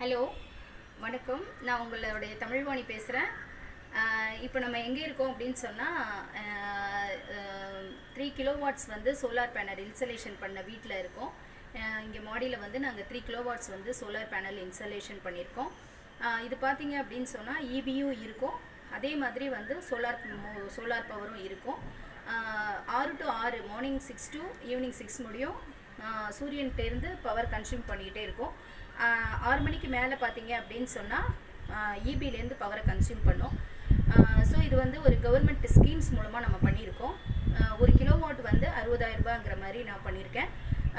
Hello வணக்கம். நான் உங்களுடைய தமிழ்வாணி பேசுகிறேன். இப்போ நம்ம எங்கே இருக்கோம் அப்படின்னு சொன்னால் 3 கிலோவாட்ஸ் வந்து சோலார் பேனல் இன்ஸ்டலேஷன் பண்ண வீட்டில் இருக்கோம். இங்கே மாடியில் வந்து நாங்கள் 3 கிலோவாட்ஸ் வந்து சோலார் பேனல் இன்ஸ்டலேஷன் பண்ணியிருக்கோம். இது பார்த்தீங்க அப்படின்னு சொன்னால் இபியும் இருக்கும், அதே மாதிரி வந்து சோலார் பவரும் இருக்கும். 6 to 6 மார்னிங் 6 to ஈவினிங் 6 முடியும் சூரியன்கிட்டேருந்து பவர் கன்சியூம் பண்ணிக்கிட்டே இருக்கும். 6 மணிக்கு மேலே பார்த்தீங்க அப்படின்னு சொன்னால் இபிலேருந்து பவரை கன்சியூம் பண்ணோம். ஸோ இது வந்து ஒரு கவர்மெண்ட் ஸ்கீம்ஸ் மூலமாக நம்ம பண்ணியிருக்கோம். 1 கிலோவாட் வந்து 60,000 ரூபாங்கிற மாதிரி நான் பண்ணியிருக்கேன்.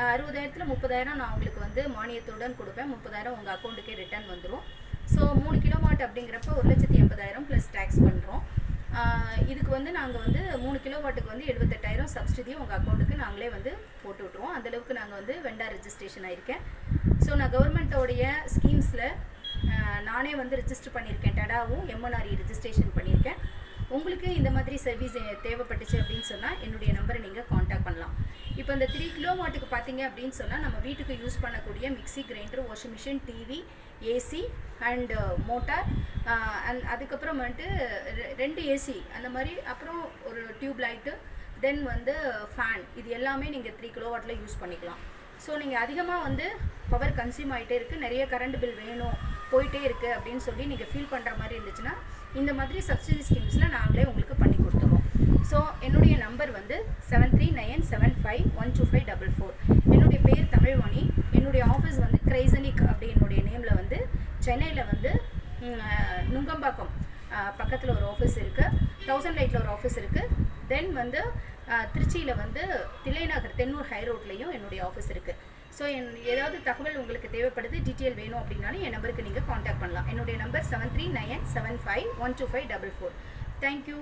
60,000ல் 30,000 நான் உங்களுக்கு வந்து மானியத்துடன் கொடுப்பேன். 30,000 உங்கள் அக்கௌண்ட்டுக்கே ரிட்டர்ன் வந்துடும். ஸோ 3 கிலோவாட் அப்படிங்கிறப்ப 1,80,000 ப்ளஸ் டேக்ஸ் பண்ணுறோம். இதுக்கு வந்து நாங்கள் வந்து 3 கிலோவாட்டுக்கு வந்து 78,000 சப்சிடியும் உங்கள் அக்கௌண்ட்டுக்கு நாங்களே வந்து போட்டு விட்ருவோம். அந்தளவுக்கு நாங்கள் வந்து வெண்டார் ரெஜிஸ்ட்ரேஷன் ஆகிருக்கேன். ஸோ நான் கவர்மெண்ட்டோடைய ஸ்கீம்ஸில் நானே வந்து ரிஜிஸ்டர் பண்ணியிருக்கேன். டடாவும் எம்என்ஆர்இ ரெஜிஸ்ட்ரேஷன் பண்ணியிருக்கேன். உங்களுக்கு இந்த மாதிரி சர்வீஸ் தேவைப்பட்டுச்சு அப்படின்னு சொன்னால் என்னுடைய நம்பரை நீங்கள் காண்டாக்ட் பண்ணலாம். இப்போ இந்த 3 கிலோவாட்டுக்கு பார்த்தீங்க அப்படின்னு சொன்னால் நம்ம வீட்டுக்கு யூஸ் பண்ணக்கூடிய mixie, grinder, washing machine, TV, AC and motor, அதுக்கப்புறம் வந்துட்டு 2 ஏசி அந்த மாதிரி, அப்புறம் ஒரு டியூப் லைட்டு, தென் வந்து ஃபேன், இது எல்லாமே நீங்கள் 3 கிலோவாட்டில் யூஸ் பண்ணிக்கலாம். ஸோ நீங்கள் அதிகமாக வந்து பவர் கன்சியூம் ஆகிட்டே இருக்குது, நிறைய கரண்ட் பில் வேணும், போயிட்டே இருக்குது அப்படின்னு சொல்லி நீங்கள் ஃபீல் பண்ணுற மாதிரி இருந்துச்சுன்னா இந்த மாதிரி சப்சிடி ஸ்கீம்ஸில் நாங்களே உங்களுக்கு பண்ணி கொடுத்துருவோம். ஸோ என்னுடைய நம்பர் வந்து 7397512544. என்னுடைய பேர் தமிழ்வாணி. என்னுடைய ஆஃபீஸ் வந்து கிரைசனிக் அப்படி என்னுடைய நேமில் வந்து சென்னையில் வந்து நுங்கம்பாக்கம் பக்கத்தில் ஒரு ஆஃபீஸ் இருக்குது, 1000 லைட்டில் ஒரு ஆஃபீஸ் இருக்குது. தென் வந்து திருச்சியில் வந்து தில்லைநகர் தென்னூர் ஹை ரோட்லேயும் என்னுடைய ஆஃபீஸ் இருக்குது. ஸோ ஏதாவது தகவல் உங்களுக்கு தேவைப்படுது, டீட்டெயில் வேணும் அப்படின்னாலும் என் நம்பருக்கு நீங்கள் காண்டாக்ட் பண்ணலாம். என்னுடைய நம்பர் 7397512544. தேங்க்யூ.